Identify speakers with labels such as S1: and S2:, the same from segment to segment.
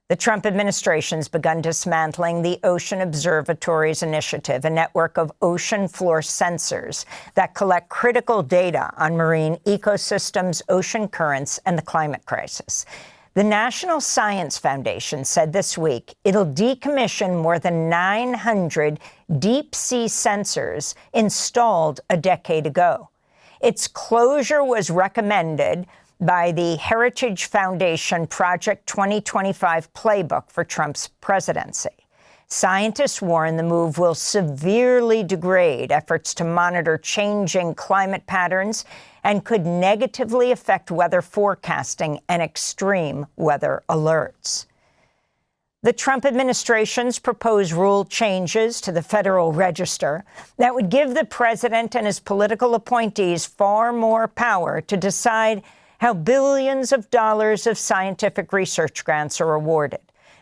S1: The Trump administration's begun dismantling the Ocean Observatory's initiative, a network of ocean floor sensors that collect critical data on marine ecosystems, ocean currents, and the climate crisis. The National Science Foundation said this week it'll decommission more than 900 deep-sea sensors installed a decade ago. Its closure was recommended by the Heritage Foundation Project 2025 playbook for Trump's presidency. Scientists warn the move will severely degrade efforts to monitor changing climate patterns and could negatively affect weather forecasting and extreme weather alerts. The Trump administration's proposed rule changes to the Federal Register that would give the president and his political appointees far more power to decide how billions of dollars of scientific research grants are awarded.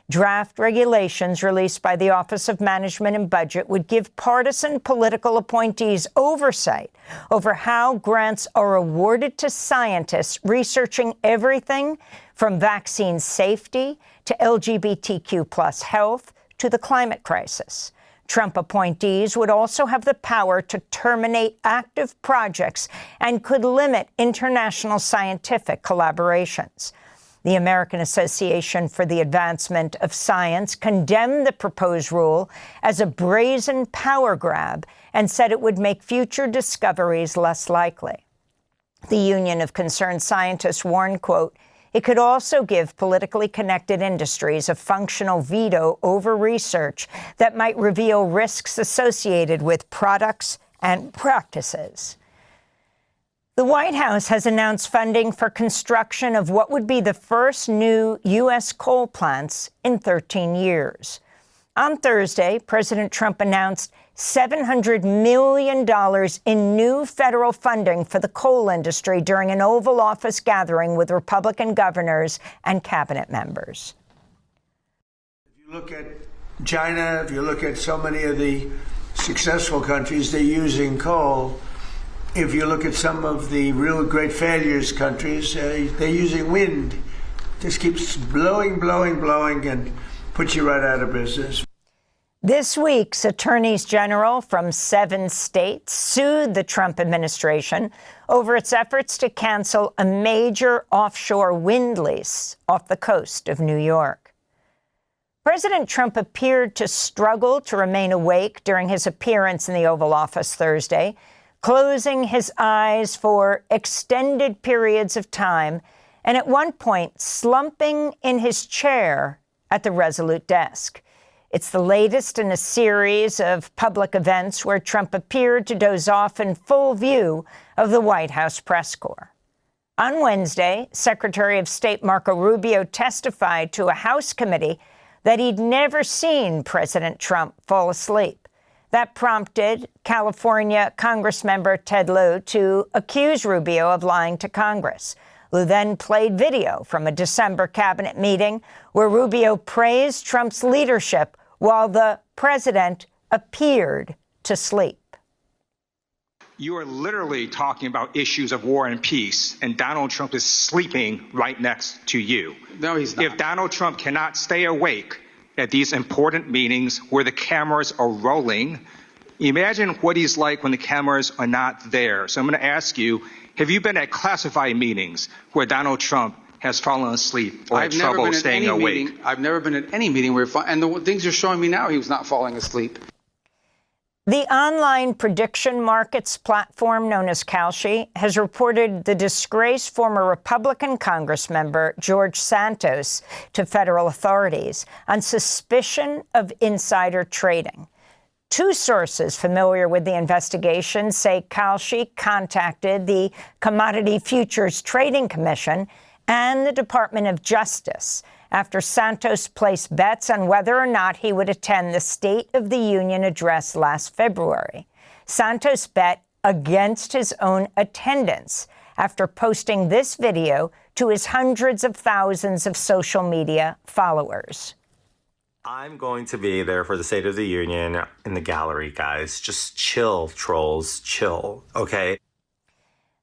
S1: Draft regulations released by the Office of Management and Budget would give partisan political appointees oversight over how grants are awarded to scientists researching everything from vaccine safety to LGBTQ+ health to the climate crisis. Trump appointees would also have the power to terminate active projects and could limit international scientific collaborations. The American Association for the Advancement of Science condemned the proposed rule as a brazen power grab and said it would make future discoveries less likely. The Union of Concerned Scientists warned, quote, it could also give politically connected industries a functional veto over research that might reveal risks associated with products and practices. The White House has announced funding for construction of what would be the first new U.S. coal plants in 13 years. On Thursday, President Trump announced $700 million in new federal funding for the coal industry during an Oval Office gathering with Republican governors and cabinet members.
S2: If you look at China, if you look at so many of the successful countries, they're using coal. If you look at some of the real great failures countries, they're using wind. Just keeps blowing, blowing, blowing, and puts you right out of business.
S1: This week's attorneys general from 7 states sued the Trump administration over its efforts to cancel a major offshore wind lease off the coast of New York. President Trump appeared to struggle to remain awake during his appearance in the Oval Office Thursday, closing his eyes for extended periods of time and at one point slumping in his chair at the Resolute desk. It's the latest in a series of public events where Trump appeared to doze off in full view of the White House press corps. On Wednesday, Secretary of State Marco Rubio testified to a House committee that he'd never seen President Trump fall asleep. That prompted California Congressmember Ted Lieu to accuse Rubio of lying to Congress. Lieu then played video from a December cabinet meeting where Rubio praised Trump's leadership while the president appeared to sleep.
S3: You are literally talking about issues of war and peace, and Donald Trump is sleeping right next to you.
S4: No, he's not.
S3: If Donald Trump cannot stay awake at these important meetings where the cameras are rolling, imagine what he's like when the cameras are not there. So I'm going to ask you, have you been at classified meetings where Donald Trump has fallen asleep or had trouble staying awake?
S4: I've never been at any meeting where, and the things you're showing me now, he was not falling asleep.
S1: The online prediction markets platform known as Kalshi has reported the disgraced former Republican Congressmember George Santos to federal authorities on suspicion of insider trading. 2 sources familiar with the investigation say Kalshi contacted the Commodity Futures Trading Commission and the Department of Justice after Santos placed bets on whether or not he would attend the State of the Union address last February. Santos bet against his own attendance after posting this video to his hundreds of thousands of social media followers.
S5: I'm going to be there for the State of the Union in the gallery, guys. Just chill, trolls, chill, okay?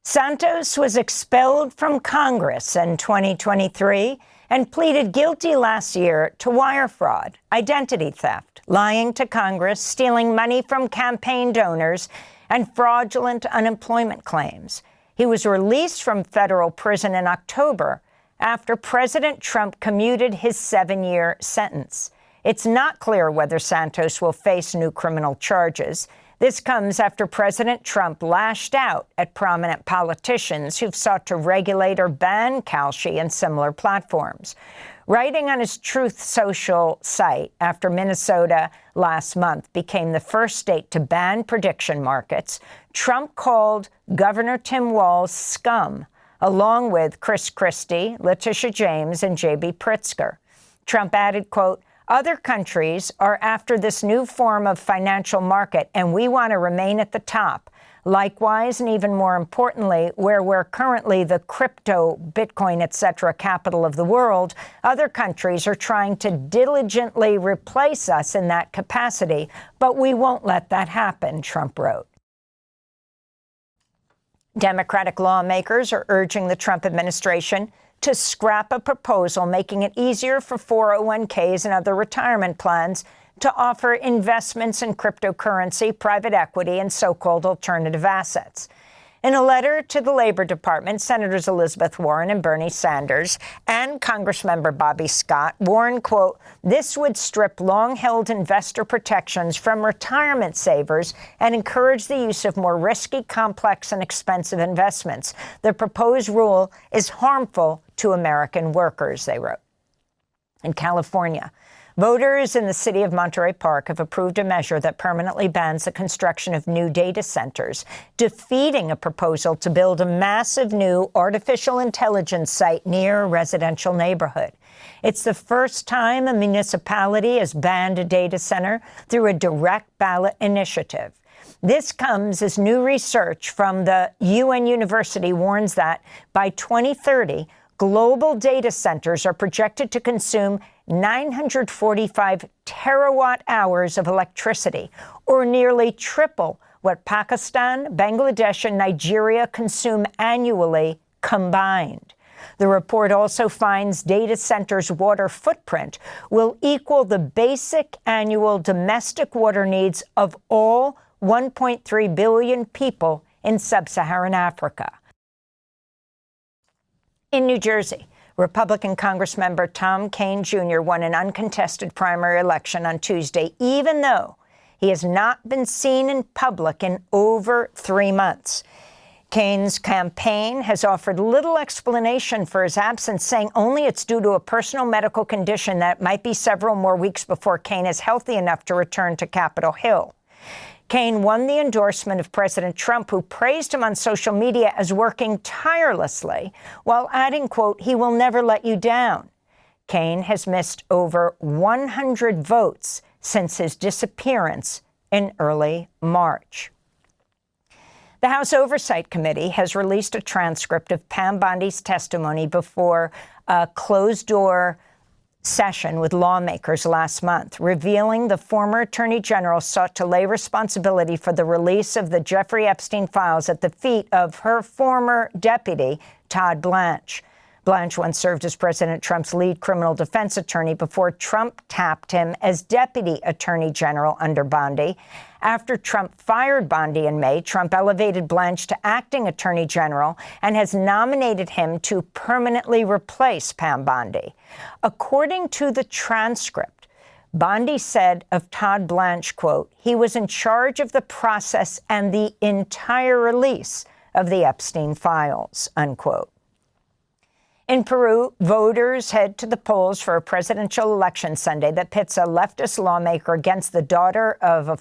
S1: Santos was expelled from Congress in 2023 and pleaded guilty last year to wire fraud, identity theft, lying to Congress, stealing money from campaign donors, and fraudulent unemployment claims. He was released from federal prison in October after President Trump commuted his 7-year sentence. It's not clear whether Santos will face new criminal charges. This comes after President Trump lashed out at prominent politicians who've sought to regulate or ban Kalshi and similar platforms. Writing on his Truth Social site after Minnesota last month became the first state to ban prediction markets, Trump called Governor Tim Walz scum, along with Chris Christie, Letitia James, and J.B. Pritzker. Trump added, quote, "Other countries are after this new form of financial market, and we want to remain at the top. Likewise, and even more importantly, where we're currently the crypto, Bitcoin, etc. capital of the world, other countries are trying to diligently replace us in that capacity, but we won't let that happen," Trump wrote. Democratic lawmakers are urging the Trump administration to scrap a proposal making it easier for 401ks and other retirement plans to offer investments in cryptocurrency, private equity, and so-called alternative assets. In a letter to the Labor Department, Senators Elizabeth Warren and Bernie Sanders and Congressmember Bobby Scott warned, quote, "This would strip long-held investor protections from retirement savers and encourage the use of more risky, complex, and expensive investments. The proposed rule is harmful to American workers," they wrote. In California, voters in the city of Monterey Park have approved a measure that permanently bans the construction of new data centers, defeating a proposal to build a massive new artificial intelligence site near a residential neighborhood. It's the first time a municipality has banned a data center through a direct ballot initiative. This comes as new research from the UN University warns that by 2030, global data centers are projected to consume 945 terawatt hours of electricity, or nearly triple what Pakistan, Bangladesh, and Nigeria consume annually combined. The report also finds data centers' water footprint will equal the basic annual domestic water needs of all 1.3 billion people in sub-Saharan Africa. In New Jersey, Republican Congressmember Tom Kean Jr. won an uncontested primary election on Tuesday, even though he has not been seen in public in over 3 months. Kean's campaign has offered little explanation for his absence, saying only it's due to a personal medical condition that might be several more weeks before Kean is healthy enough to return to Capitol Hill. Kean won the endorsement of President Trump, who praised him on social media as working tirelessly, while adding, quote, "He will never let you down." Kean has missed over 100 votes since his disappearance in early March. The House Oversight Committee has released a transcript of Pam Bondi's testimony before a closed-door session with lawmakers last month, revealing the former Attorney General sought to lay responsibility for the release of the Jeffrey Epstein files at the feet of her former deputy, Todd Blanche. Blanche once served as President Trump's lead criminal defense attorney before Trump tapped him as Deputy Attorney General under Bondi. After Trump fired Bondi in May, Trump elevated Blanche to acting Attorney General and has nominated him to permanently replace Pam Bondi. According to the transcript, Bondi said of Todd Blanche, quote, "He was in charge of the process and the entire release of the Epstein files," unquote. In Peru, voters head to the polls for a presidential election Sunday that pits a leftist lawmaker against the daughter of a